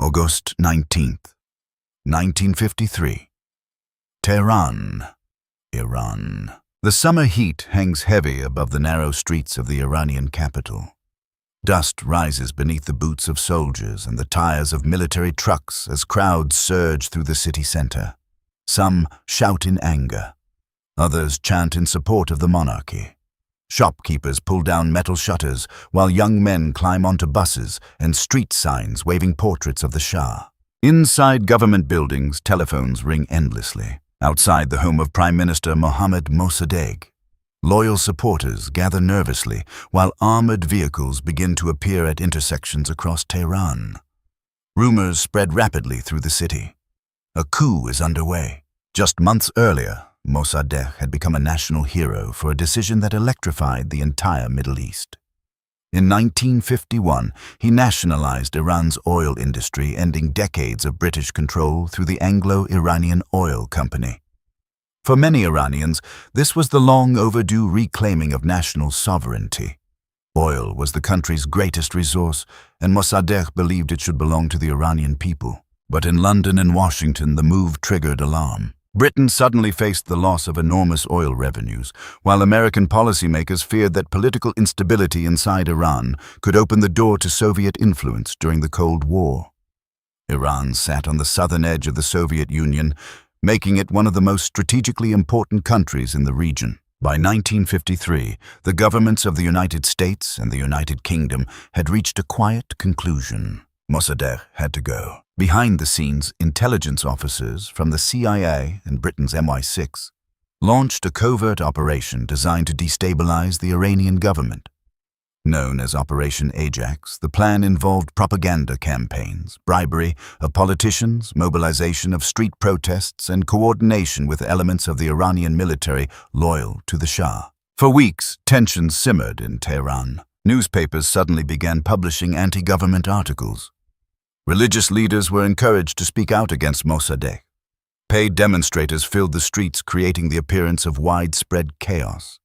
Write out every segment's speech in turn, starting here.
August 19th, 1953. Tehran, Iran. The summer heat hangs heavy above the narrow streets of the Iranian capital. Dust rises beneath the boots of soldiers and the tires of military trucks as crowds surge through the city center. Some shout in anger. Others chant in support of the monarchy. Shopkeepers pull down metal shutters while young men climb onto buses and street signs waving portraits of the Shah. Inside government buildings, telephones ring endlessly. Outside the home of Prime Minister Mohammad Mossadegh, loyal supporters gather nervously while armored vehicles begin to appear at intersections across Tehran. Rumors spread rapidly through the city. A coup is underway. Just months earlier, Mossadegh had become a national hero for a decision that electrified the entire Middle East. In 1951, he nationalized Iran's oil industry, ending decades of British control through the Anglo-Iranian Oil Company. For many Iranians, this was the long overdue reclaiming of national sovereignty. Oil was the country's greatest resource, and Mossadegh believed it should belong to the Iranian people. But in London and Washington, the move triggered alarm. Britain suddenly faced the loss of enormous oil revenues, while American policymakers feared that political instability inside Iran could open the door to Soviet influence during the Cold War. Iran sat on the southern edge of the Soviet Union, making it one of the most strategically important countries in the region. By 1953, the governments of the United States and the United Kingdom had reached a quiet conclusion. Mossadegh had to go. Behind the scenes, intelligence officers from the CIA and Britain's MI6 launched a covert operation designed to destabilize the Iranian government. Known as Operation Ajax, the plan involved propaganda campaigns, bribery of politicians, mobilization of street protests, and coordination with elements of the Iranian military loyal to the Shah. For weeks, tensions simmered in Tehran. Newspapers suddenly began publishing anti-government articles. Religious leaders were encouraged to speak out against Mossadegh. Paid demonstrators filled the streets, creating the appearance of widespread chaos.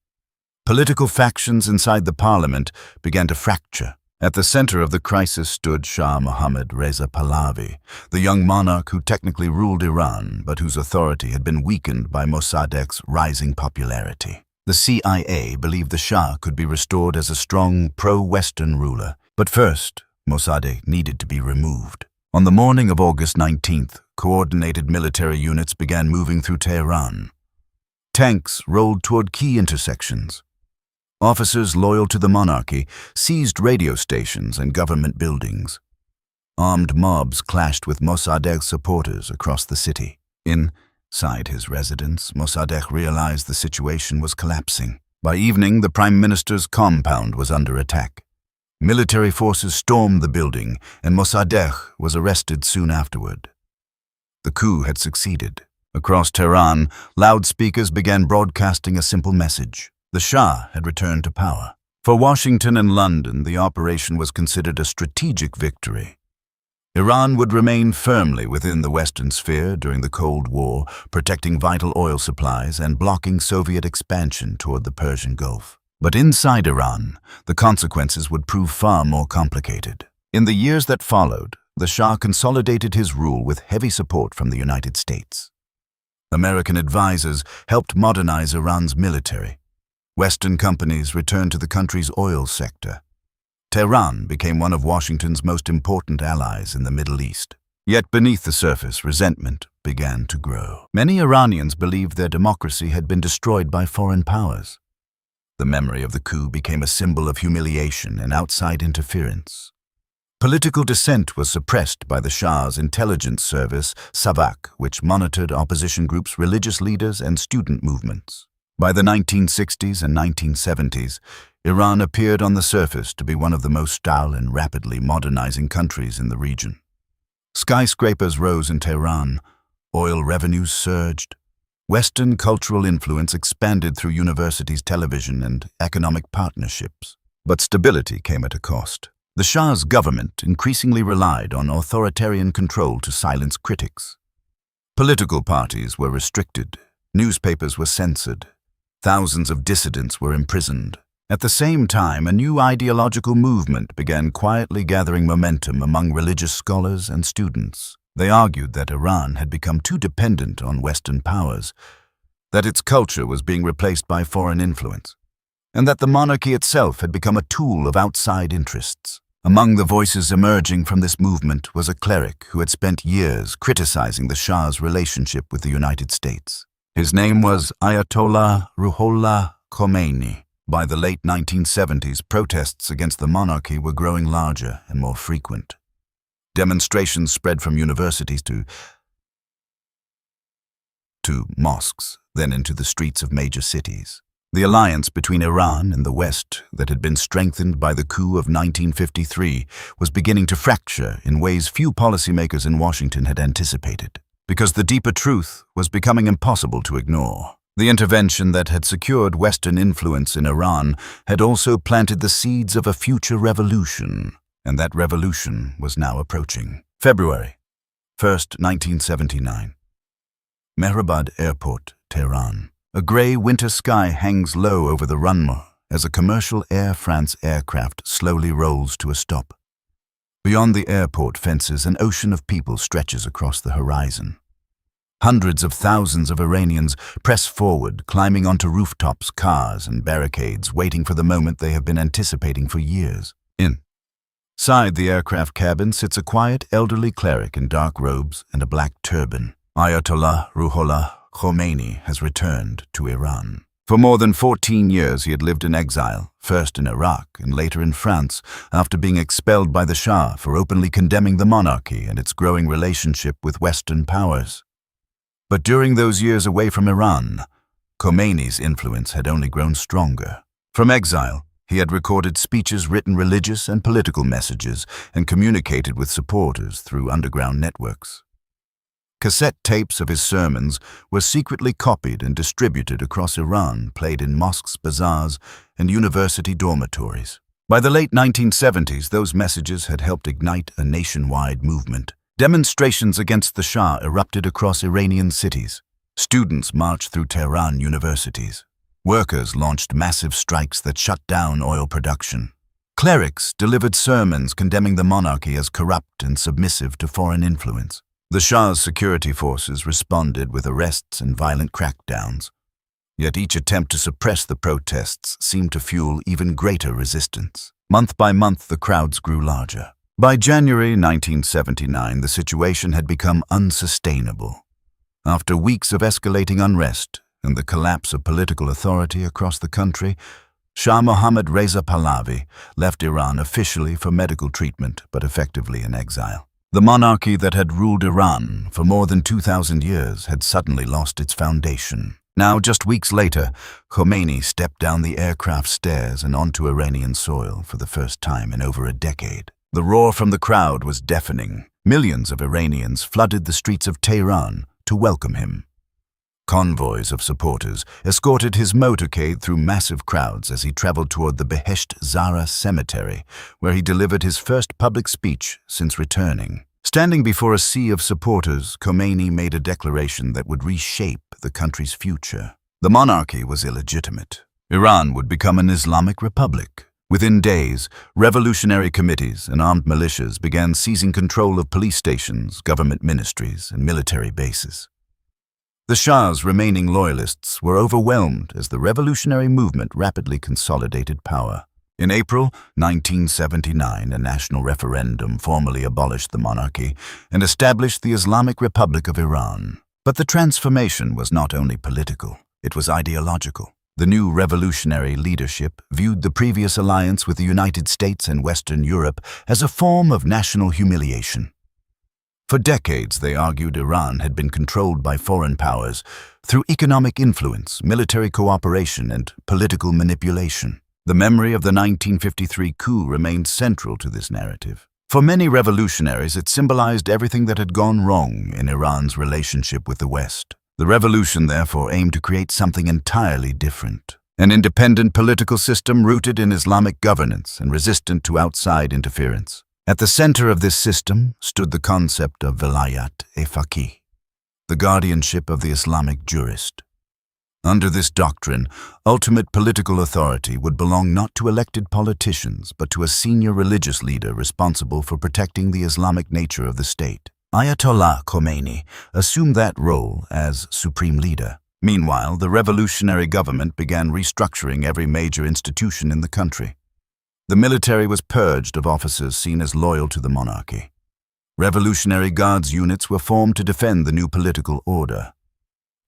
Political factions inside the parliament began to fracture. At the center of the crisis stood Shah Mohammad Reza Pahlavi, the young monarch who technically ruled Iran, but whose authority had been weakened by Mossadegh's rising popularity. The CIA believed the Shah could be restored as a strong, pro-Western ruler, but first, Mossadegh needed to be removed. On the morning of August 19th, coordinated military units began moving through Tehran. Tanks rolled toward key intersections. Officers loyal to the monarchy seized radio stations and government buildings. Armed mobs clashed with Mossadegh's supporters across the city. Inside his residence, Mossadegh realized the situation was collapsing. By evening, the Prime Minister's compound was under attack. Military forces stormed the building, and Mossadegh was arrested soon afterward. The coup had succeeded. Across Tehran, loudspeakers began broadcasting a simple message. The Shah had returned to power. For Washington and London, the operation was considered a strategic victory. Iran would remain firmly within the Western sphere during the Cold War, protecting vital oil supplies and blocking Soviet expansion toward the Persian Gulf. But inside Iran, the consequences would prove far more complicated. In the years that followed, the Shah consolidated his rule with heavy support from the United States. American advisors helped modernize Iran's military. Western companies returned to the country's oil sector. Tehran became one of Washington's most important allies in the Middle East. Yet beneath the surface, resentment began to grow. Many Iranians believed their democracy had been destroyed by foreign powers. The memory of the coup became a symbol of humiliation and outside interference. Political dissent was suppressed by the Shah's intelligence service, Savak, which monitored opposition groups, religious leaders, and student movements. By the 1960s and 1970s, Iran appeared on the surface to be one of the most stable and rapidly modernizing countries in the region. Skyscrapers rose in Tehran, oil revenues surged, Western cultural influence expanded through universities, television, and economic partnerships. But stability came at a cost. The Shah's government increasingly relied on authoritarian control to silence critics. Political parties were restricted, newspapers were censored, thousands of dissidents were imprisoned, At the same time, a new ideological movement began quietly gathering momentum among religious scholars and students. They argued that Iran had become too dependent on Western powers, that its culture was being replaced by foreign influence, and that the monarchy itself had become a tool of outside interests. Among the voices emerging from this movement was a cleric who had spent years criticizing the Shah's relationship with the United States. His name was Ayatollah Ruhollah Khomeini. By the late 1970s, protests against the monarchy were growing larger and more frequent. Demonstrations spread from universities to mosques, then into the streets of major cities. The alliance between Iran and the West that had been strengthened by the coup of 1953 was beginning to fracture in ways few policymakers in Washington had anticipated, because the deeper truth was becoming impossible to ignore. The intervention that had secured Western influence in Iran had also planted the seeds of a future revolution, and that revolution was now approaching. February 1st, 1979. Mehrabad Airport, Tehran. A grey winter sky hangs low over the runway as a commercial Air France aircraft slowly rolls to a stop. Beyond the airport fences, an ocean of people stretches across the horizon. Hundreds of thousands of Iranians press forward, climbing onto rooftops, cars, and barricades, waiting for the moment they have been anticipating for years. Inside the aircraft cabin sits a quiet, elderly cleric in dark robes and a black turban. Ayatollah Ruhollah Khomeini has returned to Iran. For more than 14 years he had lived in exile, first in Iraq and later in France, after being expelled by the Shah for openly condemning the monarchy and its growing relationship with Western powers. But during those years away from Iran, Khomeini's influence had only grown stronger. From exile, he had recorded speeches, written religious and political messages, and communicated with supporters through underground networks. Cassette tapes of his sermons were secretly copied and distributed across Iran, played in mosques, bazaars, and university dormitories. By the late 1970s, those messages had helped ignite a nationwide movement. Demonstrations against the Shah erupted across Iranian cities. Students marched through Tehran universities. Workers launched massive strikes that shut down oil production. Clerics delivered sermons condemning the monarchy as corrupt and submissive to foreign influence. The Shah's security forces responded with arrests and violent crackdowns. Yet each attempt to suppress the protests seemed to fuel even greater resistance. Month by month, the crowds grew larger. By January 1979, the situation had become unsustainable. After weeks of escalating unrest and the collapse of political authority across the country, Shah Mohammad Reza Pahlavi left Iran officially for medical treatment, but effectively in exile. The monarchy that had ruled Iran for more than 2,000 years had suddenly lost its foundation. Now, just weeks later, Khomeini stepped down the aircraft stairs and onto Iranian soil for the first time in over a decade. The roar from the crowd was deafening. Millions of Iranians flooded the streets of Tehran to welcome him. Convoys of supporters escorted his motorcade through massive crowds as he traveled toward the Behesht Zara cemetery, where he delivered his first public speech since returning. Standing before a sea of supporters, Khomeini made a declaration that would reshape the country's future. The monarchy was illegitimate. Iran would become an Islamic republic. Within days, revolutionary committees and armed militias began seizing control of police stations, government ministries, and military bases. The Shah's remaining loyalists were overwhelmed as the revolutionary movement rapidly consolidated power. In April 1979, a national referendum formally abolished the monarchy and established the Islamic Republic of Iran. But the transformation was not only political, it was ideological. The new revolutionary leadership viewed the previous alliance with the United States and Western Europe as a form of national humiliation. For decades, they argued Iran had been controlled by foreign powers through economic influence, military cooperation, and political manipulation. The memory of the 1953 coup remained central to this narrative. For many revolutionaries, it symbolized everything that had gone wrong in Iran's relationship with the West. The revolution, therefore, aimed to create something entirely different. An independent political system rooted in Islamic governance and resistant to outside interference. At the center of this system stood the concept of Velayat-e-Faqih, the guardianship of the Islamic jurist. Under this doctrine, ultimate political authority would belong not to elected politicians, but to a senior religious leader responsible for protecting the Islamic nature of the state. Ayatollah Khomeini assumed that role as supreme leader. Meanwhile, the revolutionary government began restructuring every major institution in the country. The military was purged of officers seen as loyal to the monarchy. Revolutionary Guards units were formed to defend the new political order.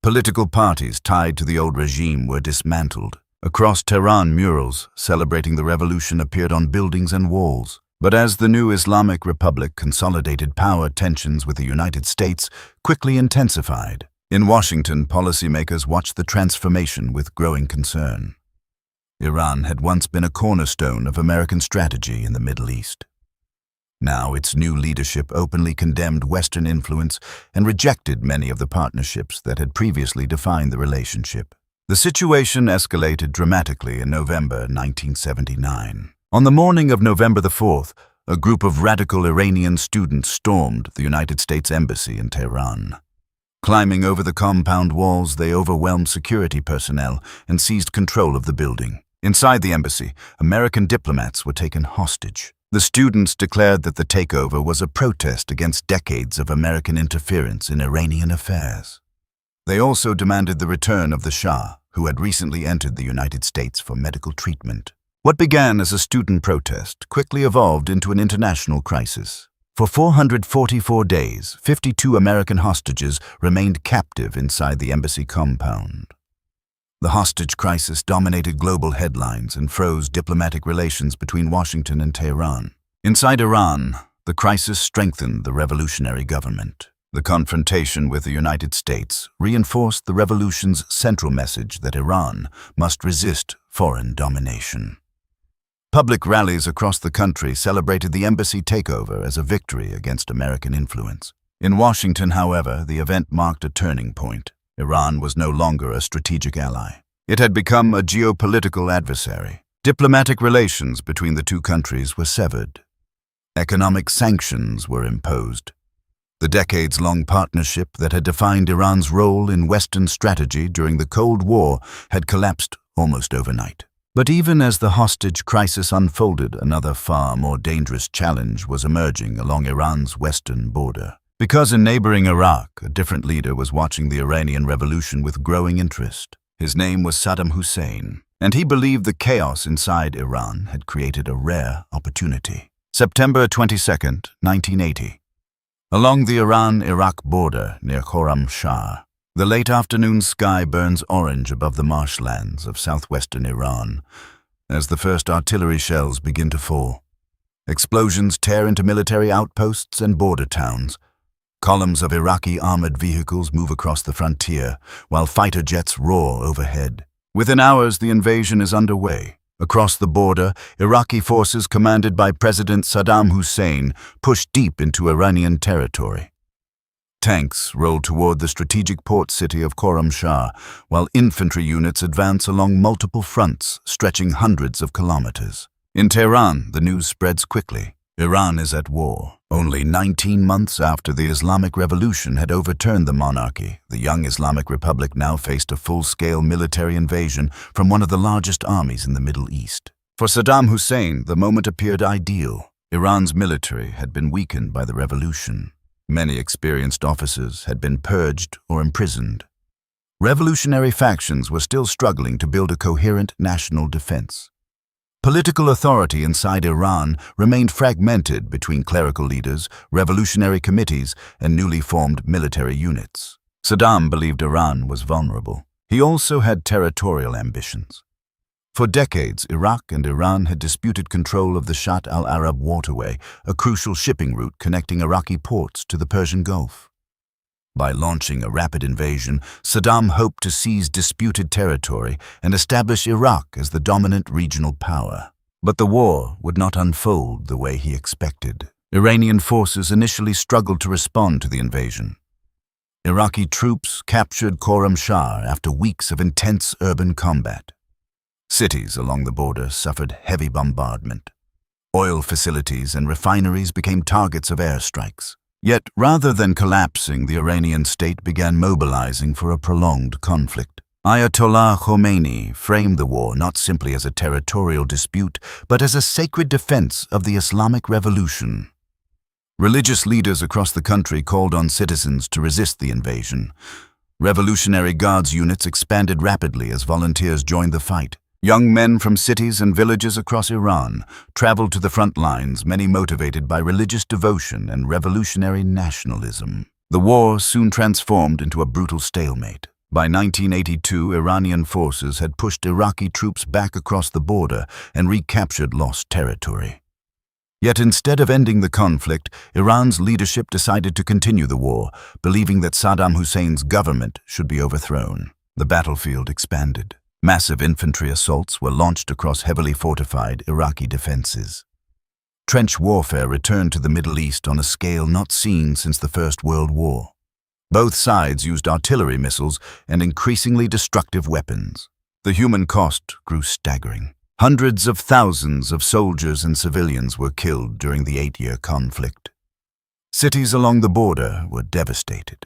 Political parties tied to the old regime were dismantled. Across Tehran, murals celebrating the revolution appeared on buildings and walls. But as the new Islamic Republic consolidated power, tensions with the United States quickly intensified. In Washington, policymakers watched the transformation with growing concern. Iran had once been a cornerstone of American strategy in the Middle East. Now its new leadership openly condemned Western influence and rejected many of the partnerships that had previously defined the relationship. The situation escalated dramatically in November 1979. On the morning of November the 4th, a group of radical Iranian students stormed the United States Embassy in Tehran. Climbing over the compound walls, they overwhelmed security personnel and seized control of the building. Inside the embassy, American diplomats were taken hostage. The students declared that the takeover was a protest against decades of American interference in Iranian affairs. They also demanded the return of the Shah, who had recently entered the United States for medical treatment. What began as a student protest quickly evolved into an international crisis. For 444 days, 52 American hostages remained captive inside the embassy compound. The hostage crisis dominated global headlines and froze diplomatic relations between Washington and Tehran. Inside Iran, the crisis strengthened the revolutionary government. The confrontation with the United States reinforced the revolution's central message that Iran must resist foreign domination. Public rallies across the country celebrated the embassy takeover as a victory against American influence. In Washington, however, the event marked a turning point. Iran was no longer a strategic ally. It had become a geopolitical adversary. Diplomatic relations between the two countries were severed. Economic sanctions were imposed. The decades-long partnership that had defined Iran's role in Western strategy during the Cold War had collapsed almost overnight. But even as the hostage crisis unfolded, another far more dangerous challenge was emerging along Iran's western border. Because in neighboring Iraq, a different leader was watching the Iranian Revolution with growing interest. His name was Saddam Hussein, and he believed the chaos inside Iran had created a rare opportunity. September 22, 1980. Along the Iran-Iraq border near Khorramshahr, the late afternoon sky burns orange above the marshlands of southwestern Iran as the first artillery shells begin to fall. Explosions tear into military outposts and border towns. Columns of Iraqi armored vehicles move across the frontier, while fighter jets roar overhead. Within hours, the invasion is underway. Across the border, Iraqi forces commanded by President Saddam Hussein push deep into Iranian territory. Tanks roll toward the strategic port city of Khorramshahr, while infantry units advance along multiple fronts stretching hundreds of kilometers. In Tehran, the news spreads quickly. Iran is at war. Only 19 months after the Islamic Revolution had overturned the monarchy, the young Islamic Republic now faced a full-scale military invasion from one of the largest armies in the Middle East. For Saddam Hussein, the moment appeared ideal. Iran's military had been weakened by the revolution. Many experienced officers had been purged or imprisoned. Revolutionary factions were still struggling to build a coherent national defense. Political authority inside Iran remained fragmented between clerical leaders, revolutionary committees, and newly formed military units. Saddam believed Iran was vulnerable. He also had territorial ambitions. For decades, Iraq and Iran had disputed control of the Shatt al-Arab waterway, a crucial shipping route connecting Iraqi ports to the Persian Gulf. By launching a rapid invasion, Saddam hoped to seize disputed territory and establish Iraq as the dominant regional power. But the war would not unfold the way he expected. Iranian forces initially struggled to respond to the invasion. Iraqi troops captured Khorramshahr after weeks of intense urban combat. Cities along the border suffered heavy bombardment. Oil facilities and refineries became targets of airstrikes. Yet, rather than collapsing, the Iranian state began mobilizing for a prolonged conflict. Ayatollah Khomeini framed the war not simply as a territorial dispute, but as a sacred defense of the Islamic Revolution. Religious leaders across the country called on citizens to resist the invasion. Revolutionary Guards units expanded rapidly as volunteers joined the fight. Young men from cities and villages across Iran traveled to the front lines, many motivated by religious devotion and revolutionary nationalism. The war soon transformed into a brutal stalemate. By 1982, Iranian forces had pushed Iraqi troops back across the border and recaptured lost territory. Yet instead of ending the conflict, Iran's leadership decided to continue the war, believing that Saddam Hussein's government should be overthrown. The battlefield expanded. Massive infantry assaults were launched across heavily fortified Iraqi defenses. Trench warfare returned to the Middle East on a scale not seen since the First World War. Both sides used artillery missiles and increasingly destructive weapons. The human cost grew staggering. Hundreds of thousands of soldiers and civilians were killed during the 8-year conflict. Cities along the border were devastated.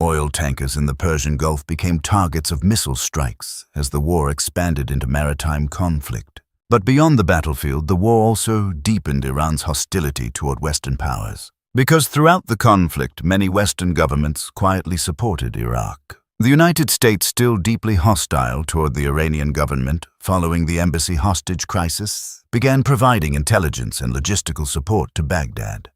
Oil tankers in the Persian Gulf became targets of missile strikes as the war expanded into maritime conflict. But beyond the battlefield, the war also deepened Iran's hostility toward Western powers. Because throughout the conflict, many Western governments quietly supported Iraq. The United States, still deeply hostile toward the Iranian government following the embassy hostage crisis, began providing intelligence and logistical support to Baghdad.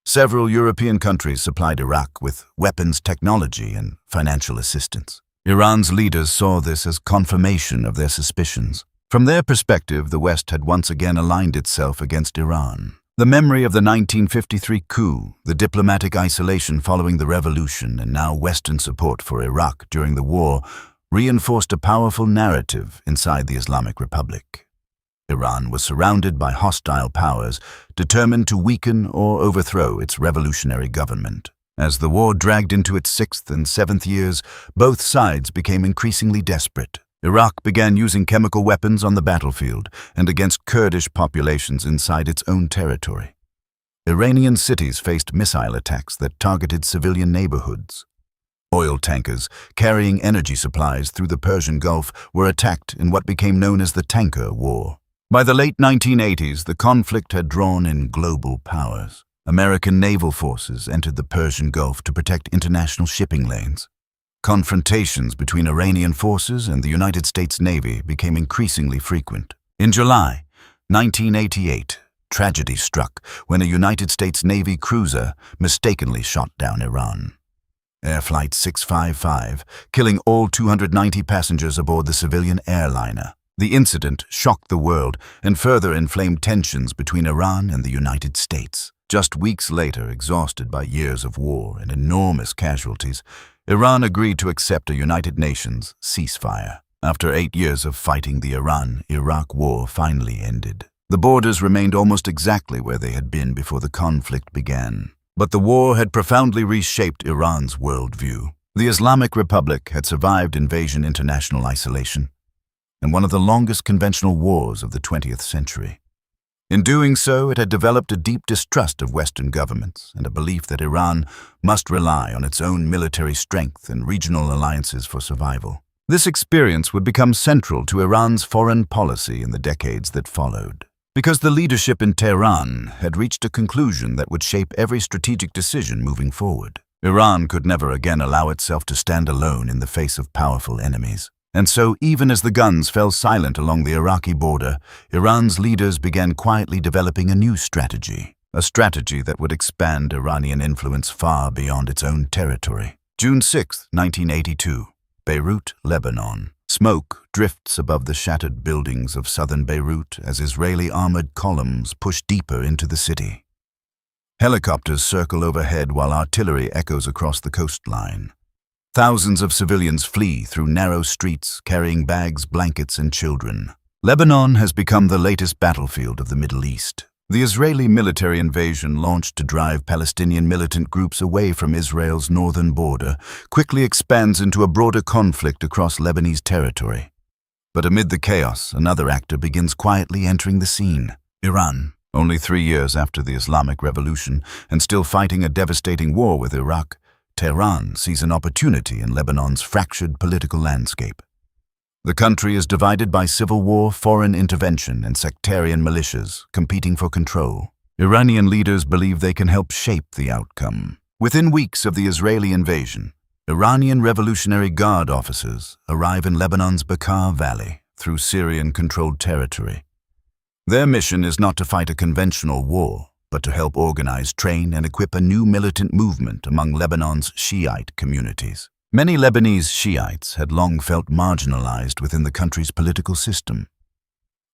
Several European countries supplied Iraq with weapons technology and financial assistance. Iran's leaders saw this as confirmation of their suspicions. From their perspective, the West had once again aligned itself against Iran. The memory of the 1953 coup, the diplomatic isolation following the revolution, and now Western support for Iraq during the war reinforced a powerful narrative inside the Islamic Republic. Iran was surrounded by hostile powers, determined to weaken or overthrow its revolutionary government. As the war dragged into its 6th and 7th years, both sides became increasingly desperate. Iraq began using chemical weapons on the battlefield and against Kurdish populations inside its own territory. Iranian cities faced missile attacks that targeted civilian neighborhoods. Oil tankers carrying energy supplies through the Persian Gulf were attacked in what became known as the Tanker War. By the late 1980s, the conflict had drawn in global powers. American naval forces entered the Persian Gulf to protect international shipping lanes. Confrontations between Iranian forces and the United States Navy became increasingly frequent. In July 1988, tragedy struck when a United States Navy cruiser mistakenly shot down Iran. Air Flight 655, killing all 290 passengers aboard the civilian airliner. The incident shocked the world and further inflamed tensions between Iran and the United States. Just weeks later, exhausted by years of war and enormous casualties, Iran agreed to accept a United Nations ceasefire. After 8 years of fighting, the Iran-Iraq war finally ended. The borders remained almost exactly where they had been before the conflict began. But the war had profoundly reshaped Iran's worldview. The Islamic Republic had survived invasion, international isolation, and one of the longest conventional wars of the 20th century. In doing so, it had developed a deep distrust of Western governments and a belief that Iran must rely on its own military strength and regional alliances for survival. This experience would become central to Iran's foreign policy in the decades that followed, because the leadership in Tehran had reached a conclusion that would shape every strategic decision moving forward. Iran could never again allow itself to stand alone in the face of powerful enemies. And so, even as the guns fell silent along the Iraqi border, Iran's leaders began quietly developing a new strategy, a strategy that would expand Iranian influence far beyond its own territory. June 6, 1982, Beirut, Lebanon. Smoke drifts above the shattered buildings of southern Beirut as Israeli armored columns push deeper into the city. Helicopters circle overhead while artillery echoes across the coastline. Thousands of civilians flee through narrow streets, carrying bags, blankets, and children. Lebanon has become the latest battlefield of the Middle East. The Israeli military invasion, launched to drive Palestinian militant groups away from Israel's northern border, quickly expands into a broader conflict across Lebanese territory. But amid the chaos, another actor begins quietly entering the scene: Iran. Only 3 years after the Islamic Revolution, and still fighting a devastating war with Iraq, Tehran sees an opportunity in Lebanon's fractured political landscape. The country is divided by civil war, foreign intervention, and sectarian militias competing for control. Iranian leaders believe they can help shape the outcome. Within weeks of the Israeli invasion, Iranian Revolutionary Guard officers arrive in Lebanon's Bekaa Valley through Syrian-controlled territory. Their mission is not to fight a conventional war, but to help organize, train, and equip a new militant movement among Lebanon's Shiite communities. Many Lebanese Shiites had long felt marginalized within the country's political system.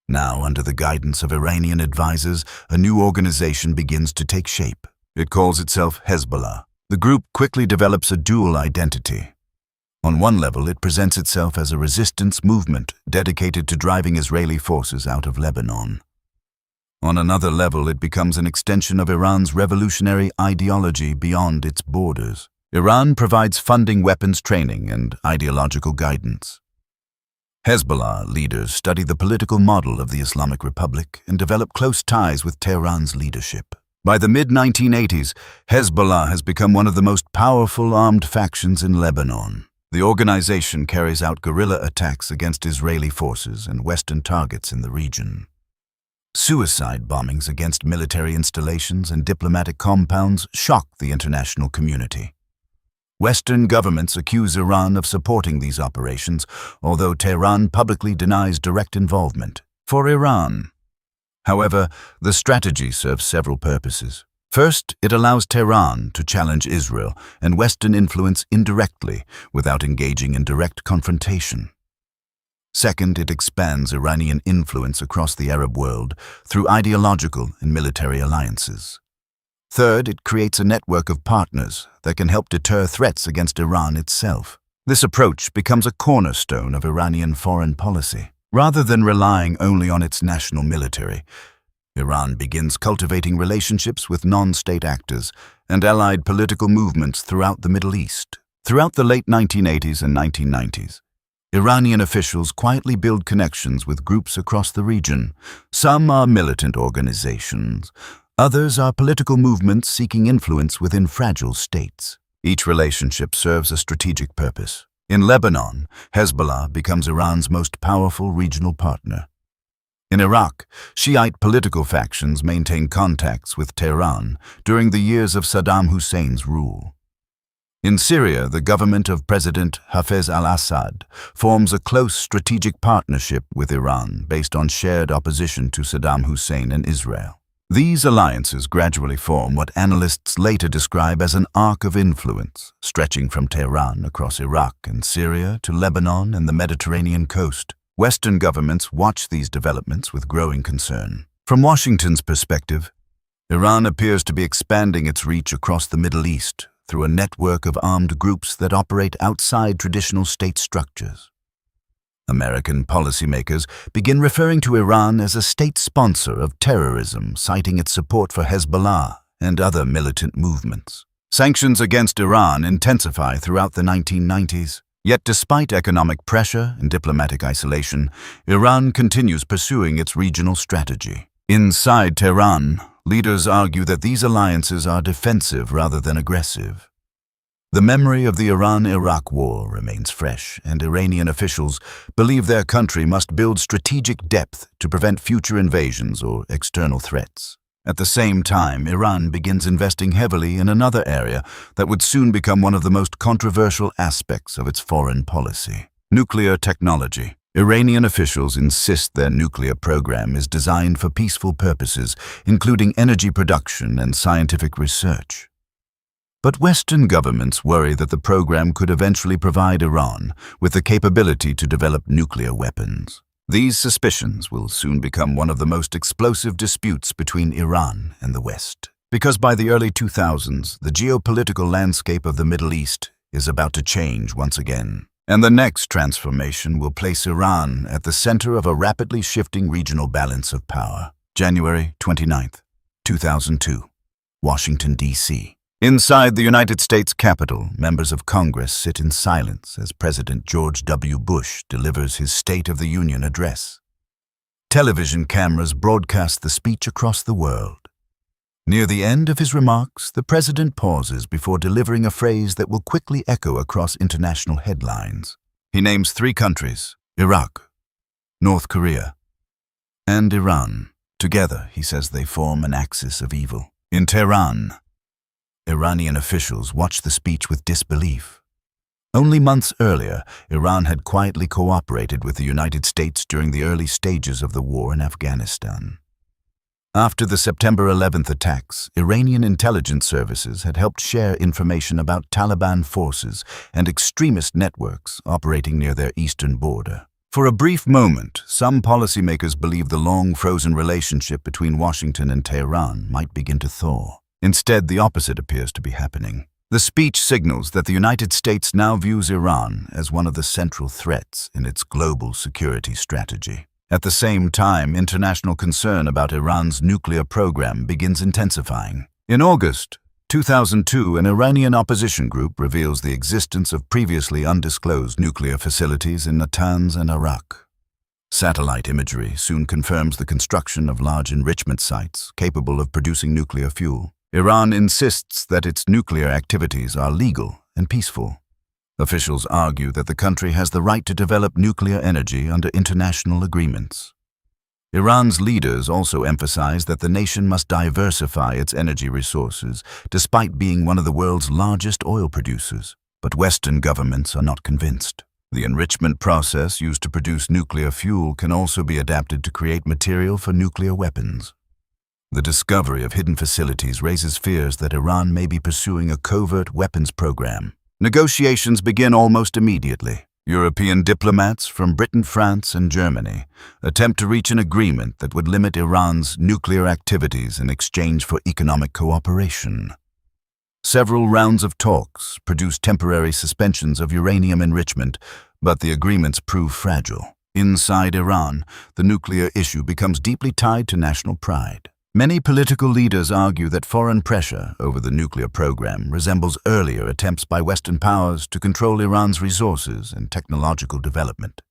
Now, under the guidance of Iranian advisors, a new organization begins to take shape. It calls itself Hezbollah. The group quickly develops a dual identity. On one level, it presents itself as a resistance movement dedicated to driving Israeli forces out of Lebanon. On another level, it becomes an extension of Iran's revolutionary ideology beyond its borders. Iran provides funding, weapons training, and ideological guidance. Hezbollah leaders study the political model of the Islamic Republic and develop close ties with Tehran's leadership. By the mid-1980s, Hezbollah has become one of the most powerful armed factions in Lebanon. The organization carries out guerrilla attacks against Israeli forces and Western targets in the region. Suicide bombings against military installations and diplomatic compounds shock the international community. Western governments accuse Iran of supporting these operations, although Tehran publicly denies direct involvement. For Iran, however, the strategy serves several purposes. First, it allows Tehran to challenge Israel and Western influence indirectly without engaging in direct confrontation. Second, it expands Iranian influence across the Arab world through ideological and military alliances. Third, it creates a network of partners that can help deter threats against Iran itself. This approach becomes a cornerstone of Iranian foreign policy. Rather than relying only on its national military, Iran begins cultivating relationships with non-state actors and allied political movements throughout the Middle East. Throughout the late 1980s and 1990s, Iranian officials quietly build connections with groups across the region. Some are militant organizations. Others are political movements seeking influence within fragile states. Each relationship serves a strategic purpose. In Lebanon, Hezbollah becomes Iran's most powerful regional partner. In Iraq, Shiite political factions maintain contacts with Tehran during the years of Saddam Hussein's rule. In Syria, the government of President Hafez al-Assad forms a close strategic partnership with Iran based on shared opposition to Saddam Hussein and Israel. These alliances gradually form what analysts later describe as an arc of influence, stretching from Tehran across Iraq and Syria to Lebanon and the Mediterranean coast. Western governments watch these developments with growing concern. From Washington's perspective, Iran appears to be expanding its reach across the Middle East through a network of armed groups that operate outside traditional state structures. American policymakers begin referring to Iran as a state sponsor of terrorism, citing its support for Hezbollah and other militant movements. Sanctions against Iran intensify throughout the 1990s. Yet despite economic pressure and diplomatic isolation, Iran continues pursuing its regional strategy. Inside Tehran, leaders argue that these alliances are defensive rather than aggressive. The memory of the Iran-Iraq War remains fresh, and Iranian officials believe their country must build strategic depth to prevent future invasions or external threats. At the same time, Iran begins investing heavily in another area that would soon become one of the most controversial aspects of its foreign policy: nuclear technology. Iranian officials insist their nuclear program is designed for peaceful purposes, including energy production and scientific research. But Western governments worry that the program could eventually provide Iran with the capability to develop nuclear weapons. These suspicions will soon become one of the most explosive disputes between Iran and the West. Because by the early 2000s, the geopolitical landscape of the Middle East is about to change once again. And the next transformation will place Iran at the center of a rapidly shifting regional balance of power. January 29, 2002, Washington, D.C. Inside the United States Capitol, members of Congress sit in silence as President George W. Bush delivers his State of the Union address. Television cameras broadcast the speech across the world. Near the end of his remarks, the president pauses before delivering a phrase that will quickly echo across international headlines. He names 3 countries: Iraq, North Korea, and Iran. Together, he says they form an axis of evil. In Tehran, Iranian officials watched the speech with disbelief. Only months earlier, Iran had quietly cooperated with the United States during the early stages of the war in Afghanistan. After the September 11th attacks, Iranian intelligence services had helped share information about Taliban forces and extremist networks operating near their eastern border. For a brief moment, some policymakers believed the long-frozen relationship between Washington and Tehran might begin to thaw. Instead, the opposite appears to be happening. The speech signals that the United States now views Iran as one of the central threats in its global security strategy. At the same time, international concern about Iran's nuclear program begins intensifying. In August 2002, an Iranian opposition group reveals the existence of previously undisclosed nuclear facilities in Natanz and Arak. Satellite imagery soon confirms the construction of large enrichment sites capable of producing nuclear fuel. Iran insists that its nuclear activities are legal and peaceful. Officials argue that the country has the right to develop nuclear energy under international agreements. Iran's leaders also emphasize that the nation must diversify its energy resources, despite being one of the world's largest oil producers. But Western governments are not convinced. The enrichment process used to produce nuclear fuel can also be adapted to create material for nuclear weapons. The discovery of hidden facilities raises fears that Iran may be pursuing a covert weapons program. Negotiations begin almost immediately. European diplomats from Britain, France, and Germany attempt to reach an agreement that would limit Iran's nuclear activities in exchange for economic cooperation. Several rounds of talks produce temporary suspensions of uranium enrichment, but the agreements prove fragile. Inside Iran, the nuclear issue becomes deeply tied to national pride. Many political leaders argue that foreign pressure over the nuclear program resembles earlier attempts by Western powers to control Iran's resources and technological development.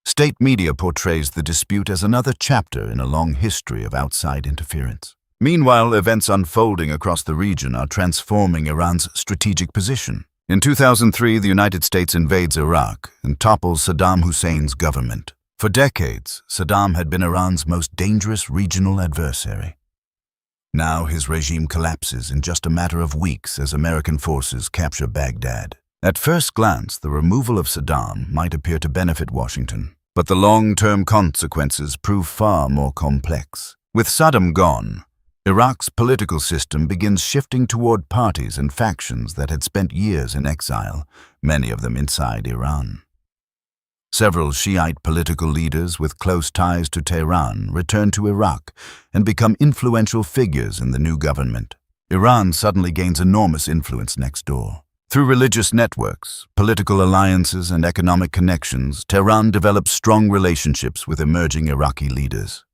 State media portrays the dispute as another chapter in a long history of outside interference. Meanwhile, events unfolding across the region are transforming Iran's strategic position. In 2003, the United States invades Iraq and topples Saddam Hussein's government. For decades, Saddam had been Iran's most dangerous regional adversary. Now his regime collapses in just a matter of weeks as American forces capture Baghdad. At first glance, the removal of Saddam might appear to benefit Washington, but the long-term consequences prove far more complex. With Saddam gone, Iraq's political system begins shifting toward parties and factions that had spent years in exile, many of them inside Iran. Several Shiite political leaders with close ties to Tehran return to Iraq and become influential figures in the new government. Iran suddenly gains enormous influence next door. Through religious networks, political alliances, and economic connections, Tehran develops strong relationships with emerging Iraqi leaders.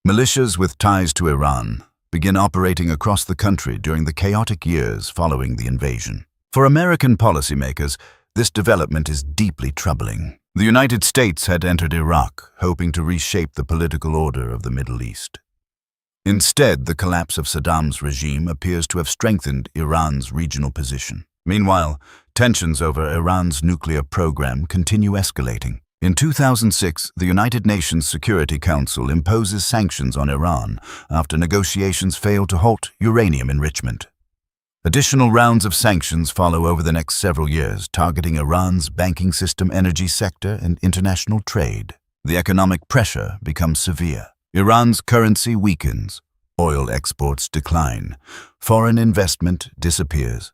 Militias with ties to Iran begin operating across the country during the chaotic years following the invasion. For American policymakers, this development is deeply troubling. The United States had entered Iraq, hoping to reshape the political order of the Middle East. Instead, the collapse of Saddam's regime appears to have strengthened Iran's regional position. Meanwhile, tensions over Iran's nuclear program continue escalating. In 2006, the United Nations Security Council imposes sanctions on Iran after negotiations failed to halt uranium enrichment. Additional rounds of sanctions follow over the next several years, targeting Iran's banking system, energy sector, and international trade. The economic pressure becomes severe. Iran's currency weakens, oil exports decline, foreign investment disappears.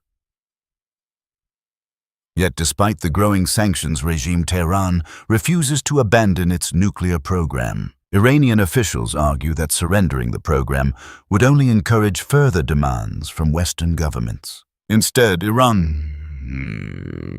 Yet despite the growing sanctions regime, Tehran refuses to abandon its nuclear program. Iranian officials argue that surrendering the program would only encourage further demands from Western governments. Instead, Iran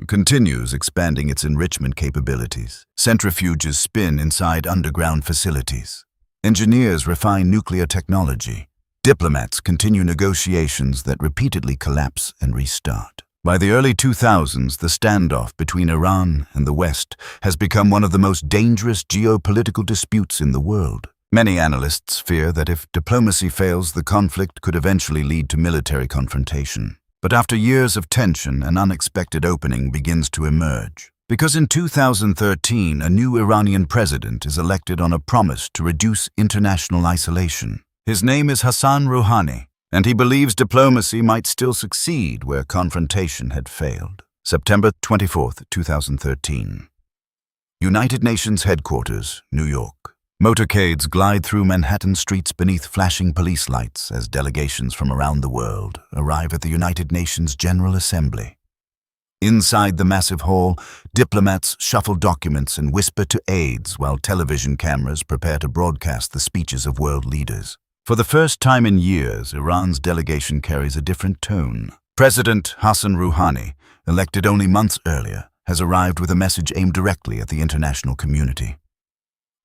continues expanding its enrichment capabilities. Centrifuges spin inside underground facilities. Engineers refine nuclear technology. Diplomats continue negotiations that repeatedly collapse and restart. By the early 2000s, the standoff between Iran and the West has become one of the most dangerous geopolitical disputes in the world. Many analysts fear that if diplomacy fails, the conflict could eventually lead to military confrontation. But after years of tension, an unexpected opening begins to emerge. Because in 2013, a new Iranian president is elected on a promise to reduce international isolation. His name is Hassan Rouhani, and he believes diplomacy might still succeed where confrontation had failed. September 24, 2013. United Nations Headquarters, New York. Motorcades glide through Manhattan streets beneath flashing police lights as delegations from around the world arrive at the United Nations General Assembly. Inside the massive hall, diplomats shuffle documents and whisper to aides while television cameras prepare to broadcast the speeches of world leaders. For the first time in years, Iran's delegation carries a different tone. President Hassan Rouhani, elected only months earlier, has arrived with a message aimed directly at the international community.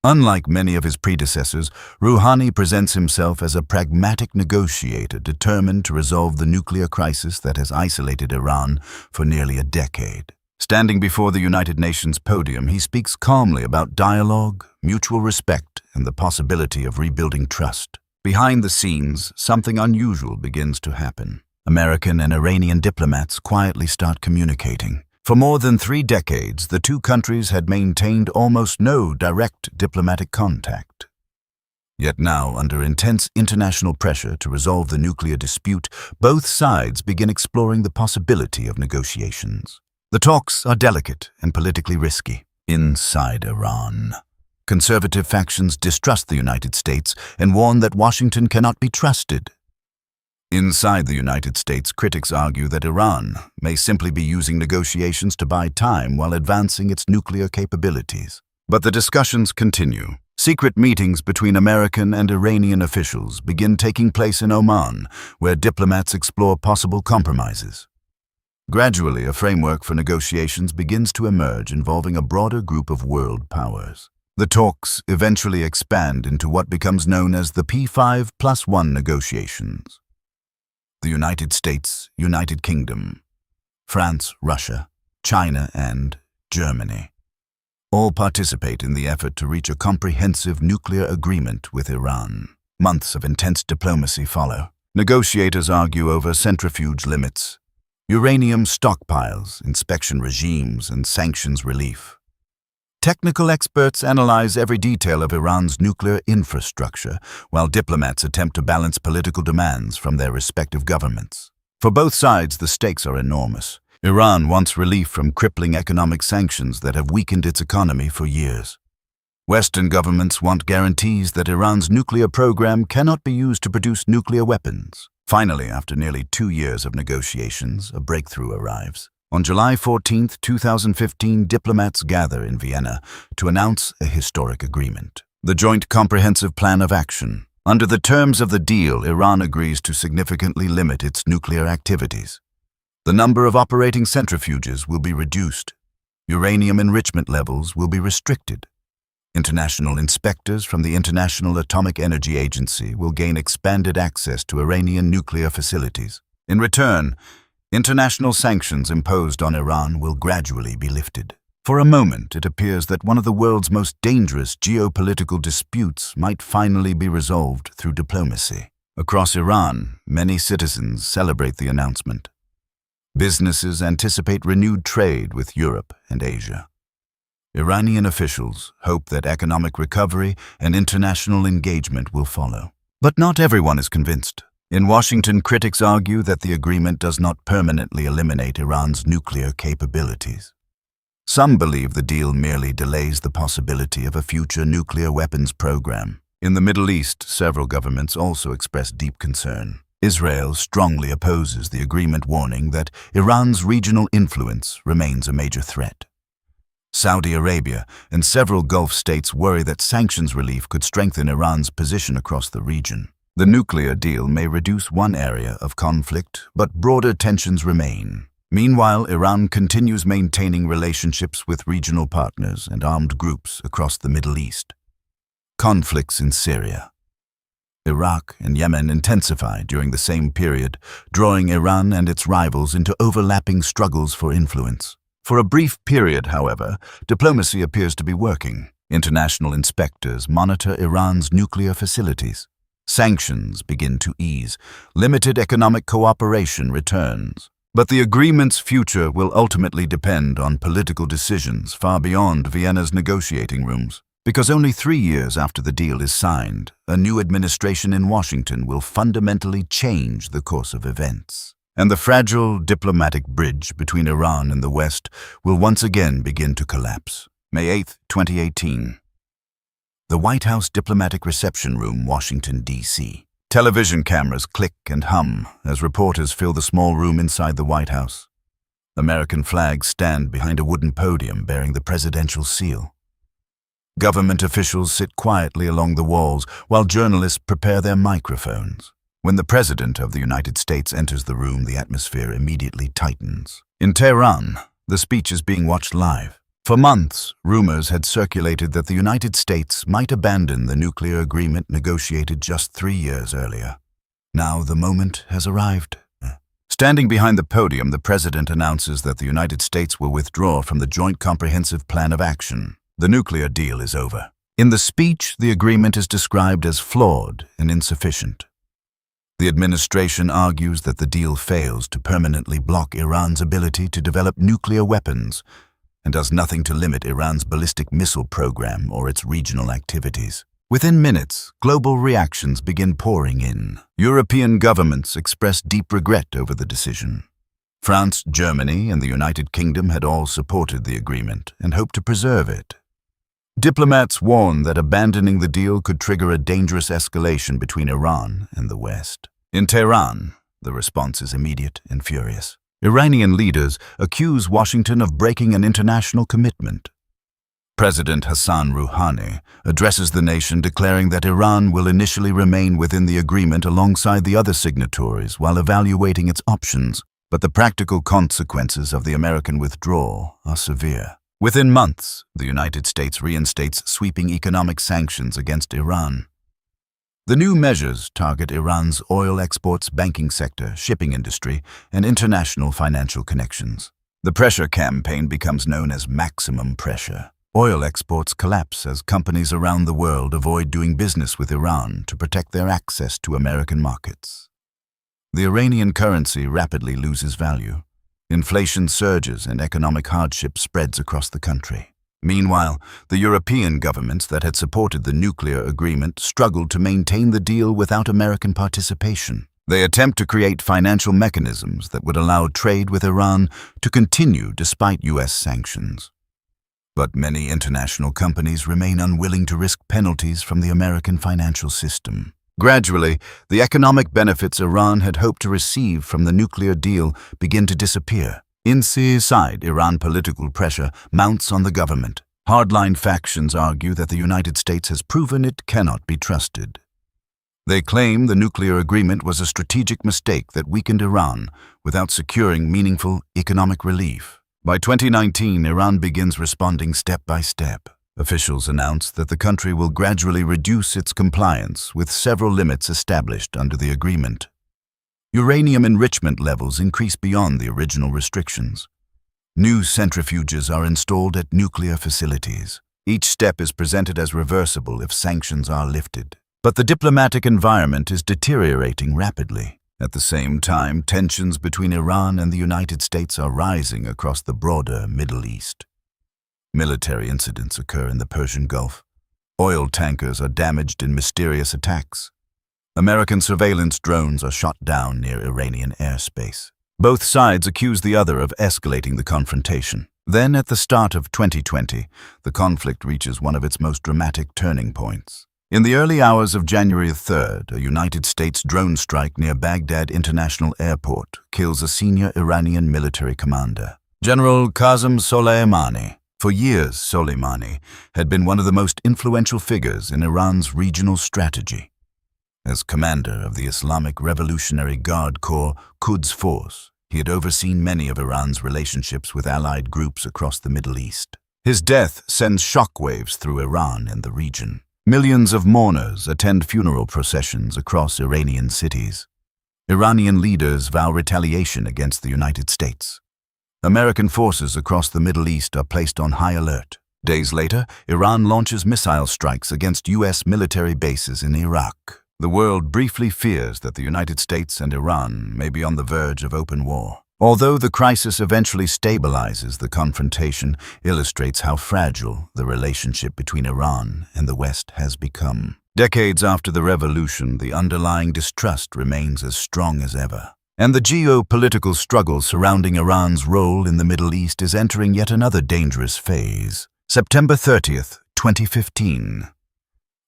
Unlike many of his predecessors, Rouhani presents himself as a pragmatic negotiator determined to resolve the nuclear crisis that has isolated Iran for nearly a decade. Standing before the United Nations podium, he speaks calmly about dialogue, mutual respect, and the possibility of rebuilding trust. Behind the scenes, something unusual begins to happen. American and Iranian diplomats quietly start communicating. For more than 3 decades, the two countries had maintained almost no direct diplomatic contact. Yet now, under intense international pressure to resolve the nuclear dispute, both sides begin exploring the possibility of negotiations. The talks are delicate and politically risky. Inside Iran, conservative factions distrust the United States and warn that Washington cannot be trusted. Inside the United States, critics argue that Iran may simply be using negotiations to buy time while advancing its nuclear capabilities. But the discussions continue. Secret meetings between American and Iranian officials begin taking place in Oman, where diplomats explore possible compromises. Gradually, a framework for negotiations begins to emerge involving a broader group of world powers. The talks eventually expand into what becomes known as the P5+1 negotiations. The United States, United Kingdom, France, Russia, China, and Germany all participate in the effort to reach a comprehensive nuclear agreement with Iran. Months of intense diplomacy follow. Negotiators argue over centrifuge limits, uranium stockpiles, inspection regimes, and sanctions relief. Technical experts analyze every detail of Iran's nuclear infrastructure, while diplomats attempt to balance political demands from their respective governments. For both sides, the stakes are enormous. Iran wants relief from crippling economic sanctions that have weakened its economy for years. Western governments want guarantees that Iran's nuclear program cannot be used to produce nuclear weapons. Finally, after nearly 2 years of negotiations, a breakthrough arrives. On July 14, 2015, diplomats gather in Vienna to announce a historic agreement. The Joint Comprehensive Plan of Action. Under the terms of the deal, Iran agrees to significantly limit its nuclear activities. The number of operating centrifuges will be reduced. Uranium enrichment levels will be restricted. International inspectors from the International Atomic Energy Agency will gain expanded access to Iranian nuclear facilities. In return, international sanctions imposed on Iran will gradually be lifted. For a moment, it appears that one of the world's most dangerous geopolitical disputes might finally be resolved through diplomacy. Across Iran, many citizens celebrate the announcement. Businesses anticipate renewed trade with Europe and Asia. Iranian officials hope that economic recovery and international engagement will follow. But not everyone is convinced. In Washington, critics argue that the agreement does not permanently eliminate Iran's nuclear capabilities. Some believe the deal merely delays the possibility of a future nuclear weapons program. In the Middle East, several governments also express deep concern. Israel strongly opposes the agreement, warning that Iran's regional influence remains a major threat. Saudi Arabia and several Gulf states worry that sanctions relief could strengthen Iran's position across the region. The nuclear deal may reduce one area of conflict, but broader tensions remain. Meanwhile, Iran continues maintaining relationships with regional partners and armed groups across the Middle East. Conflicts in Syria, Iraq, and Yemen intensified during the same period, drawing Iran and its rivals into overlapping struggles for influence. For a brief period, however, diplomacy appears to be working. International inspectors monitor Iran's nuclear facilities. Sanctions begin to ease. Limited economic cooperation returns. But the agreement's future will ultimately depend on political decisions far beyond Vienna's negotiating rooms. Because only 3 years after the deal is signed, a new administration in Washington will fundamentally change the course of events. And the fragile diplomatic bridge between Iran and the West will once again begin to collapse. May 8, 2018. The White House Diplomatic Reception Room, Washington, D.C. Television cameras click and hum as reporters fill the small room inside the White House. American flags stand behind a wooden podium bearing the presidential seal. Government officials sit quietly along the walls while journalists prepare their microphones. When the President of the United States enters the room, the atmosphere immediately tightens. In Tehran, the speech is being watched live. For months, rumors had circulated that the United States might abandon the nuclear agreement negotiated just 3 years earlier. Now the moment has arrived. Standing behind the podium, the President announces that the United States will withdraw from the Joint Comprehensive Plan of Action. The nuclear deal is over. In the speech, the agreement is described as flawed and insufficient. The administration argues that the deal fails to permanently block Iran's ability to develop nuclear weapons and does nothing to limit Iran's ballistic missile program or its regional activities. Within minutes, global reactions begin pouring in. European governments express deep regret over the decision. France, Germany, and the United Kingdom had all supported the agreement and hoped to preserve it. Diplomats warn that abandoning the deal could trigger a dangerous escalation between Iran and the West. In Tehran, the response is immediate and furious. Iranian leaders accuse Washington of breaking an international commitment. President Hassan Rouhani addresses the nation declaring that Iran will initially remain within the agreement alongside the other signatories while evaluating its options, but the practical consequences of the American withdrawal are severe. Within months, the United States reinstates sweeping economic sanctions against Iran. The new measures target Iran's oil exports, banking sector, shipping industry, and international financial connections. The pressure campaign becomes known as maximum pressure. Oil exports collapse as companies around the world avoid doing business with Iran to protect their access to American markets. The Iranian currency rapidly loses value. Inflation surges and economic hardship spreads across the country. Meanwhile, the European governments that had supported the nuclear agreement struggled to maintain the deal without American participation. They attempt to create financial mechanisms that would allow trade with Iran to continue despite U.S. sanctions. But many international companies remain unwilling to risk penalties from the American financial system. Gradually, the economic benefits Iran had hoped to receive from the nuclear deal begin to disappear. Inside Iran, political pressure mounts on the government. Hardline factions argue that the United States has proven it cannot be trusted. They claim the nuclear agreement was a strategic mistake that weakened Iran without securing meaningful economic relief. By 2019, Iran begins responding step by step. Officials announce that the country will gradually reduce its compliance with several limits established under the agreement. Uranium enrichment levels increase beyond the original restrictions. New centrifuges are installed at nuclear facilities. Each step is presented as reversible if sanctions are lifted. But the diplomatic environment is deteriorating rapidly. At the same time, tensions between Iran and the United States are rising across the broader Middle East. Military incidents occur in the Persian Gulf. Oil tankers are damaged in mysterious attacks. American surveillance drones are shot down near Iranian airspace. Both sides accuse the other of escalating the confrontation. Then, at the start of 2020, the conflict reaches one of its most dramatic turning points. In the early hours of January 3rd, a United States drone strike near Baghdad International Airport kills a senior Iranian military commander, General Qasem Soleimani. For years, Soleimani had been one of the most influential figures in Iran's regional strategy. As commander of the Islamic Revolutionary Guard Corps Quds Force, he had overseen many of Iran's relationships with allied groups across the Middle East. His death sends shockwaves through Iran and the region. Millions of mourners attend funeral processions across Iranian cities. Iranian leaders vow retaliation against the United States. American forces across the Middle East are placed on high alert. Days later, Iran launches missile strikes against U.S. military bases in Iraq. The world briefly fears that the United States and Iran may be on the verge of open war. Although the crisis eventually stabilizes, the confrontation illustrates how fragile the relationship between Iran and the West has become. Decades after the revolution, the underlying distrust remains as strong as ever. And the geopolitical struggle surrounding Iran's role in the Middle East is entering yet another dangerous phase. September 30th, 2015.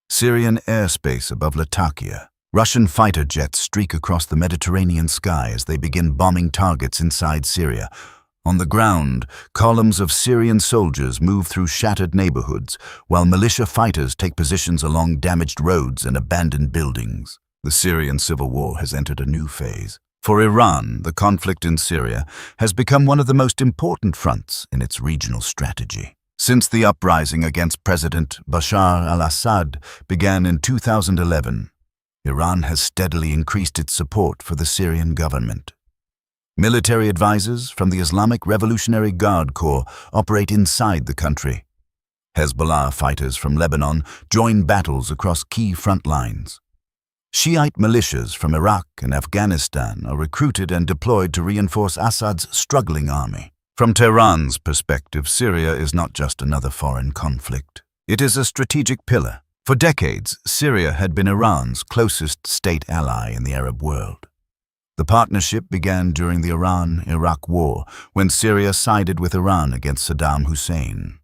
Syrian airspace above Latakia. Russian fighter jets streak across the Mediterranean sky as they begin bombing targets inside Syria. On the ground, columns of Syrian soldiers move through shattered neighborhoods, while militia fighters take positions along damaged roads and abandoned buildings. The Syrian civil war has entered a new phase. For Iran, the conflict in Syria has become one of the most important fronts in its regional strategy. Since the uprising against President Bashar al-Assad began in 2011, Iran has steadily increased its support for the Syrian government. Military advisors from the Islamic Revolutionary Guard Corps operate inside the country. Hezbollah fighters from Lebanon join battles across key front lines. Shiite militias from Iraq and Afghanistan are recruited and deployed to reinforce Assad's struggling army. From Tehran's perspective, Syria is not just another foreign conflict. It is a strategic pillar. For decades, Syria had been Iran's closest state ally in the Arab world. The partnership began during the Iran-Iraq War, when Syria sided with Iran against Saddam Hussein.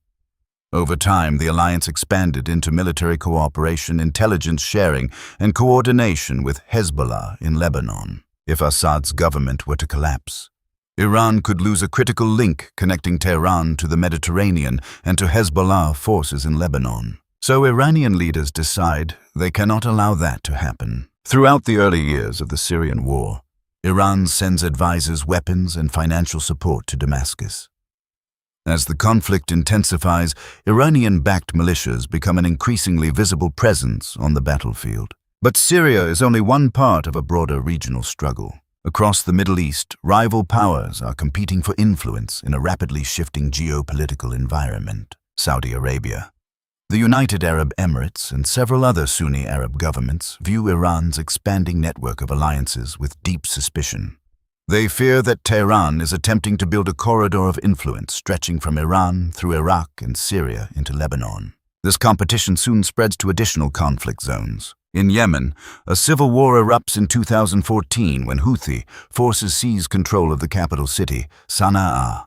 Over time, the alliance expanded into military cooperation, intelligence sharing, and coordination with Hezbollah in Lebanon. If Assad's government were to collapse, Iran could lose a critical link connecting Tehran to the Mediterranean and to Hezbollah forces in Lebanon. So Iranian leaders decide they cannot allow that to happen. Throughout the early years of the Syrian war, Iran sends advisors, weapons, and financial support to Damascus. As the conflict intensifies, Iranian-backed militias become an increasingly visible presence on the battlefield. But Syria is only one part of a broader regional struggle. Across the Middle East, rival powers are competing for influence in a rapidly shifting geopolitical environment. Saudi Arabia, the United Arab Emirates, and several other Sunni Arab governments view Iran's expanding network of alliances with deep suspicion. They fear that Tehran is attempting to build a corridor of influence stretching from Iran through Iraq and Syria into Lebanon. This competition soon spreads to additional conflict zones. In Yemen, a civil war erupts in 2014 when Houthi forces seize control of the capital city, Sana'a.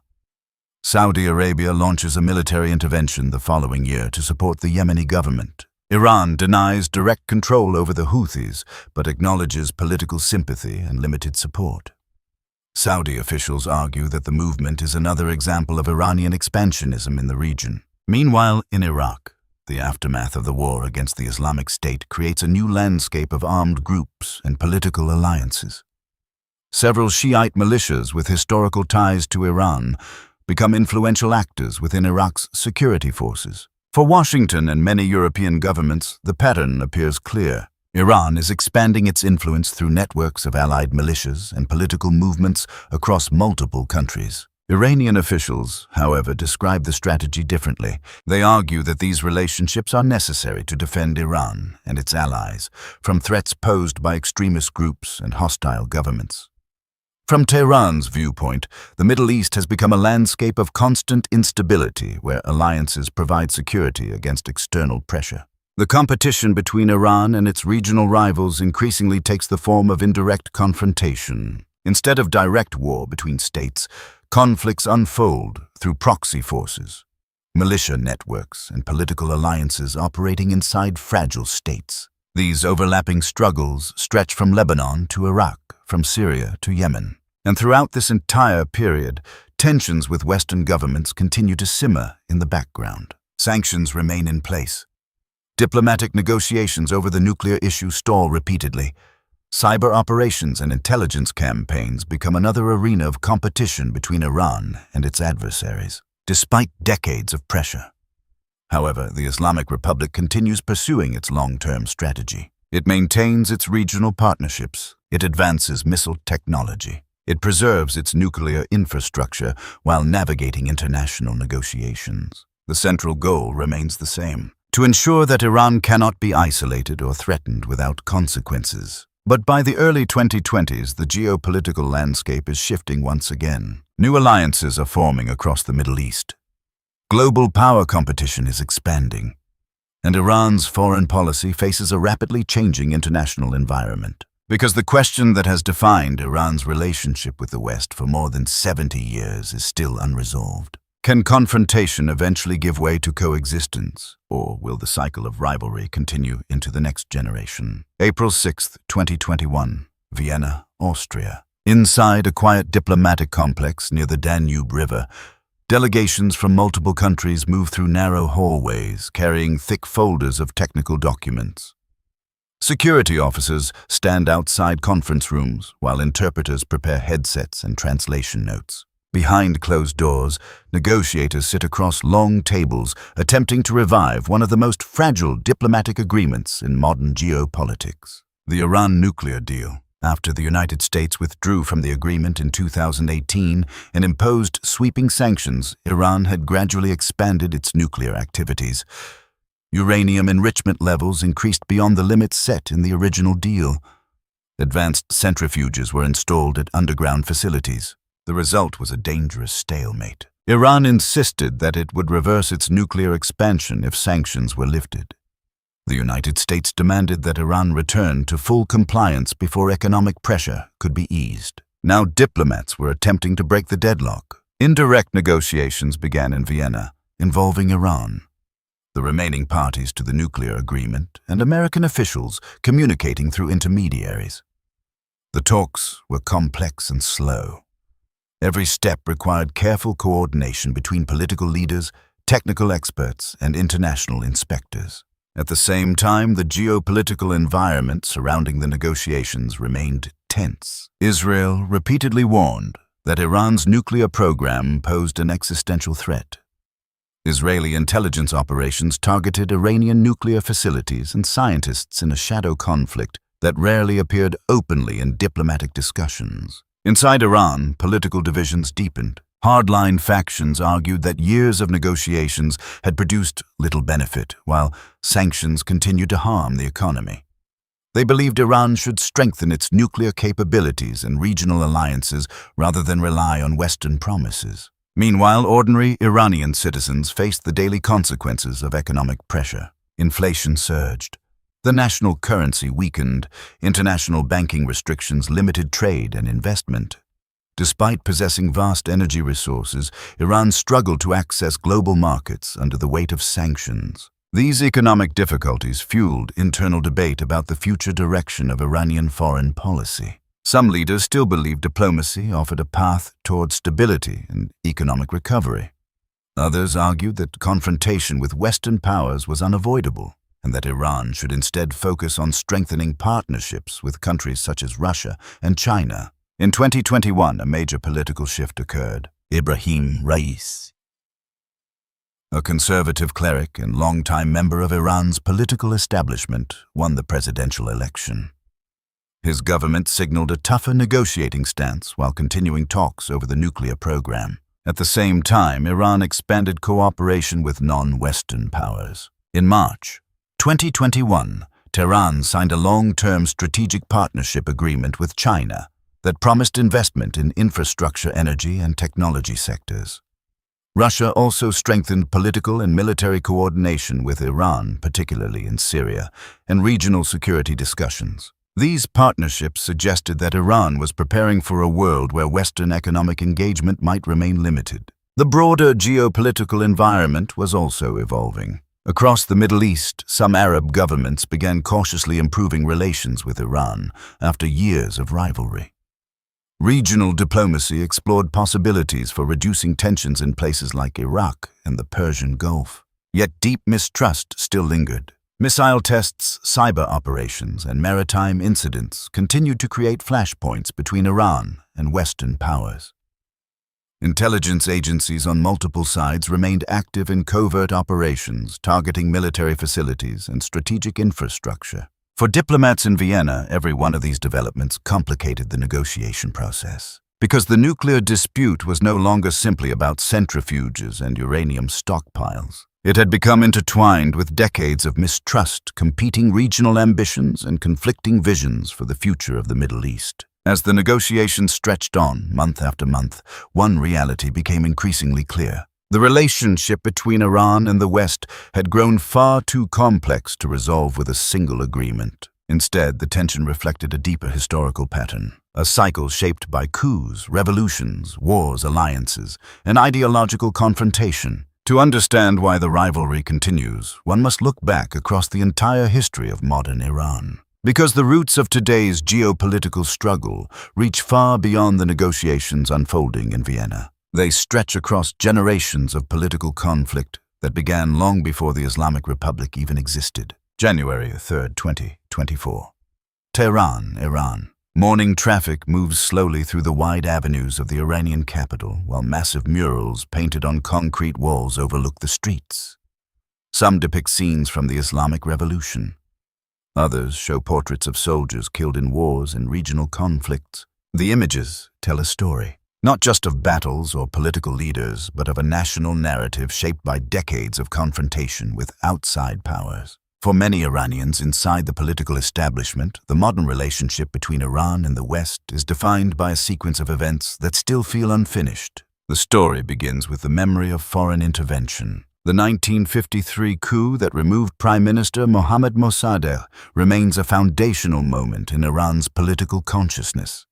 Saudi Arabia launches a military intervention the following year to support the Yemeni government. Iran denies direct control over the Houthis, but acknowledges political sympathy and limited support. Saudi officials argue that the movement is another example of Iranian expansionism in the region. Meanwhile, in Iraq, the aftermath of the war against the Islamic State creates a new landscape of armed groups and political alliances. Several Shiite militias with historical ties to Iran become influential actors within Iraq's security forces. For Washington and many European governments, the pattern appears clear. Iran is expanding its influence through networks of allied militias and political movements across multiple countries. Iranian officials, however, describe the strategy differently. They argue that these relationships are necessary to defend Iran and its allies from threats posed by extremist groups and hostile governments. From Tehran's viewpoint, the Middle East has become a landscape of constant instability where alliances provide security against external pressure. The competition between Iran and its regional rivals increasingly takes the form of indirect confrontation. Instead of direct war between states, conflicts unfold through proxy forces, militia networks, and political alliances operating inside fragile states. These overlapping struggles stretch from Lebanon to Iraq, from Syria to Yemen. And throughout this entire period, tensions with Western governments continue to simmer in the background. Sanctions remain in place. Diplomatic negotiations over the nuclear issue stall repeatedly. Cyber operations and intelligence campaigns become another arena of competition between Iran and its adversaries, despite decades of pressure. However, the Islamic Republic continues pursuing its long-term strategy. It maintains its regional partnerships. It advances missile technology. It preserves its nuclear infrastructure while navigating international negotiations. The central goal remains the same: to ensure that Iran cannot be isolated or threatened without consequences. But by the early 2020s, the geopolitical landscape is shifting once again. New alliances are forming across the Middle East. Global power competition is expanding, and Iran's foreign policy faces a rapidly changing international environment. Because the question that has defined Iran's relationship with the West for more than 70 years is still unresolved. Can confrontation eventually give way to coexistence, or will the cycle of rivalry continue into the next generation? April 6, 2021, Vienna, Austria. Inside a quiet diplomatic complex near the Danube River, delegations from multiple countries move through narrow hallways carrying thick folders of technical documents. Security officers stand outside conference rooms while interpreters prepare headsets and translation notes. Behind closed doors, negotiators sit across long tables attempting to revive one of the most fragile diplomatic agreements in modern geopolitics, the Iran nuclear deal. After the United States withdrew from the agreement in 2018 and imposed sweeping sanctions, Iran had gradually expanded its nuclear activities. Uranium enrichment levels increased beyond the limits set in the original deal. Advanced centrifuges were installed at underground facilities. The result was a dangerous stalemate. Iran insisted that it would reverse its nuclear expansion if sanctions were lifted. The United States demanded that Iran return to full compliance before economic pressure could be eased. Now diplomats were attempting to break the deadlock. Indirect negotiations began in Vienna, involving Iran, the remaining parties to the nuclear agreement, and American officials communicating through intermediaries. The talks were complex and slow. Every step required careful coordination between political leaders, technical experts, and international inspectors. At the same time, the geopolitical environment surrounding the negotiations remained tense. Israel repeatedly warned that Iran's nuclear program posed an existential threat. Israeli intelligence operations targeted Iranian nuclear facilities and scientists in a shadow conflict that rarely appeared openly in diplomatic discussions. Inside Iran, political divisions deepened. Hardline factions argued that years of negotiations had produced little benefit, while sanctions continued to harm the economy. They believed Iran should strengthen its nuclear capabilities and regional alliances rather than rely on Western promises. Meanwhile, ordinary Iranian citizens faced the daily consequences of economic pressure. Inflation surged. The national currency weakened. International banking restrictions limited trade and investment. Despite possessing vast energy resources, Iran struggled to access global markets under the weight of sanctions. These economic difficulties fueled internal debate about the future direction of Iranian foreign policy. Some leaders still believed diplomacy offered a path toward stability and economic recovery. Others argued that confrontation with Western powers was unavoidable, and that Iran should instead focus on strengthening partnerships with countries such as Russia and China. In 2021, a major political shift occurred. Ibrahim Raisi, a conservative cleric and longtime member of Iran's political establishment, won the presidential election. His government signaled a tougher negotiating stance while continuing talks over the nuclear program. At the same time, Iran expanded cooperation with non-Western powers. In March 2021, Tehran signed a long-term strategic partnership agreement with China that promised investment in infrastructure, energy, and technology sectors. Russia also strengthened political and military coordination with Iran, particularly in Syria, and regional security discussions. These partnerships suggested that Iran was preparing for a world where Western economic engagement might remain limited. The broader geopolitical environment was also evolving. Across the Middle East, some Arab governments began cautiously improving relations with Iran after years of rivalry. Regional diplomacy explored possibilities for reducing tensions in places like Iraq and the Persian Gulf. Yet deep mistrust still lingered. Missile tests, cyber operations, and maritime incidents continued to create flashpoints between Iran and Western powers. Intelligence agencies on multiple sides remained active in covert operations targeting military facilities and strategic infrastructure. For diplomats in Vienna, every one of these developments complicated the negotiation process. Because the nuclear dispute was no longer simply about centrifuges and uranium stockpiles. It had become intertwined with decades of mistrust, competing regional ambitions, and conflicting visions for the future of the Middle East. As the negotiations stretched on, month after month, one reality became increasingly clear. The relationship between Iran and the West had grown far too complex to resolve with a single agreement. Instead, the tension reflected a deeper historical pattern, a cycle shaped by coups, revolutions, wars, alliances, and ideological confrontation. To understand why the rivalry continues, one must look back across the entire history of modern Iran. Because the roots of today's geopolitical struggle reach far beyond the negotiations unfolding in Vienna. They stretch across generations of political conflict that began long before the Islamic Republic even existed. January 3, 2024. Tehran, Iran. Morning traffic moves slowly through the wide avenues of the Iranian capital, while massive murals painted on concrete walls overlook the streets. Some depict scenes from the Islamic Revolution. Others show portraits of soldiers killed in wars and regional conflicts. The images tell a story, not just of battles or political leaders, but of a national narrative shaped by decades of confrontation with outside powers. For many Iranians inside the political establishment, the modern relationship between Iran and the West is defined by a sequence of events that still feel unfinished. The story begins with the memory of foreign intervention. The 1953 coup that removed Prime Minister Mohammad Mossadegh remains a foundational moment in Iran's political consciousness.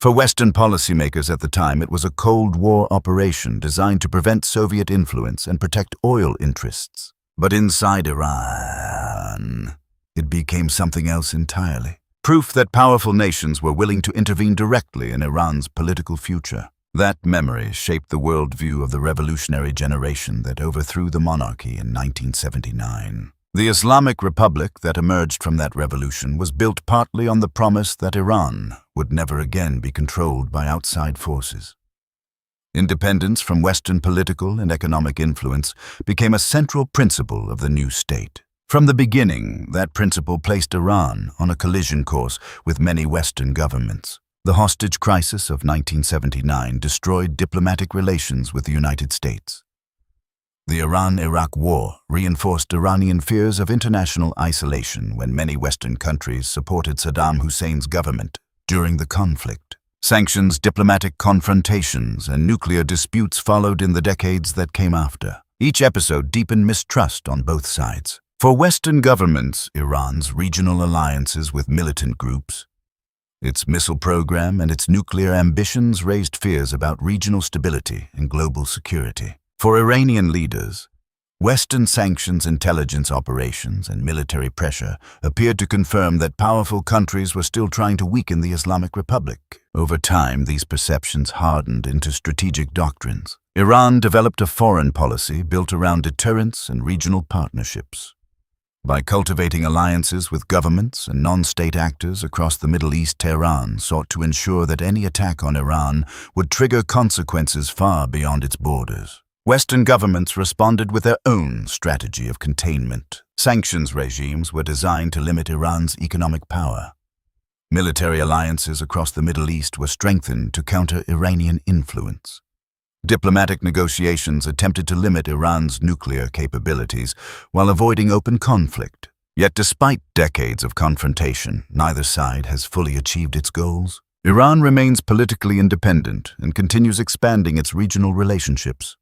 For Western policymakers at the time, it was a Cold War operation designed to prevent Soviet influence and protect oil interests. But inside Iran, it became something else entirely. Proof that powerful nations were willing to intervene directly in Iran's political future. That memory shaped the worldview of the revolutionary generation that overthrew the monarchy in 1979. The Islamic Republic that emerged from that revolution was built partly on the promise that Iran would never again be controlled by outside forces. Independence from Western political and economic influence became a central principle of the new state. From the beginning, that principle placed Iran on a collision course with many Western governments. The hostage crisis of 1979 destroyed diplomatic relations with the United States. The Iran-Iraq War reinforced Iranian fears of international isolation when many Western countries supported Saddam Hussein's government during the conflict. Sanctions, diplomatic confrontations, and nuclear disputes followed in the decades that came after. Each episode deepened mistrust on both sides. For Western governments, Iran's regional alliances with militant groups, its missile program, and its nuclear ambitions raised fears about regional stability and global security. For Iranian leaders, Western sanctions, intelligence operations, and military pressure appeared to confirm that powerful countries were still trying to weaken the Islamic Republic. Over time, these perceptions hardened into strategic doctrines. Iran developed a foreign policy built around deterrence and regional partnerships. By cultivating alliances with governments and non-state actors across the Middle East, Tehran sought to ensure that any attack on Iran would trigger consequences far beyond its borders. Western governments responded with their own strategy of containment. Sanctions regimes were designed to limit Iran's economic power. Military alliances across the Middle East were strengthened to counter Iranian influence. Diplomatic negotiations attempted to limit Iran's nuclear capabilities while avoiding open conflict. Yet despite decades of confrontation, neither side has fully achieved its goals. Iran remains politically independent and continues expanding its regional relationships.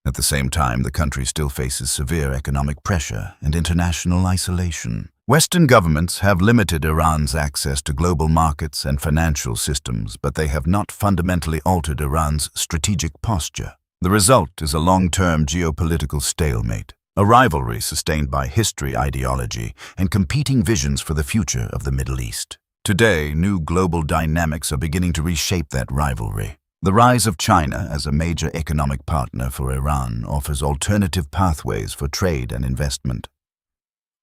At the same time, the country still faces severe economic pressure and international isolation. Western governments have limited Iran's access to global markets and financial systems, but they have not fundamentally altered Iran's strategic posture. The result is a long-term geopolitical stalemate, a rivalry sustained by history, ideology, and competing visions for the future of the Middle East. Today, new global dynamics are beginning to reshape that rivalry. The rise of China as a major economic partner for Iran offers alternative pathways for trade and investment.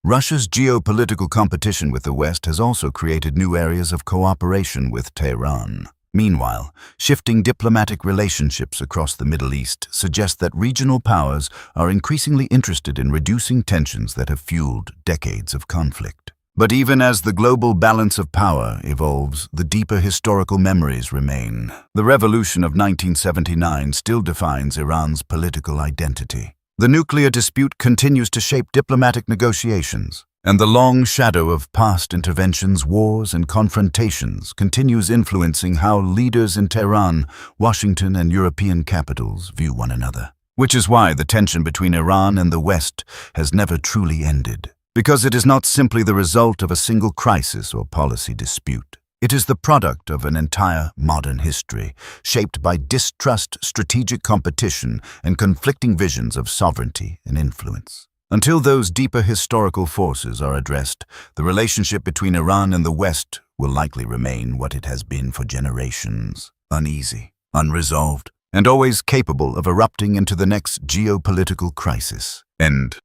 Russia's geopolitical competition with the West has also created new areas of cooperation with Tehran. Meanwhile, shifting diplomatic relationships across the Middle East suggest that regional powers are increasingly interested in reducing tensions that have fueled decades of conflict. But even as the global balance of power evolves, the deeper historical memories remain. The revolution of 1979 still defines Iran's political identity. The nuclear dispute continues to shape diplomatic negotiations, and the long shadow of past interventions, wars, and confrontations continues influencing how leaders in Tehran, Washington, and European capitals view one another. Which is why the tension between Iran and the West has never truly ended. Because it is not simply the result of a single crisis or policy dispute. It is the product of an entire modern history, shaped by distrust, strategic competition, and conflicting visions of sovereignty and influence. Until those deeper historical forces are addressed, the relationship between Iran and the West will likely remain what it has been for generations: uneasy, unresolved, and always capable of erupting into the next geopolitical crisis. End.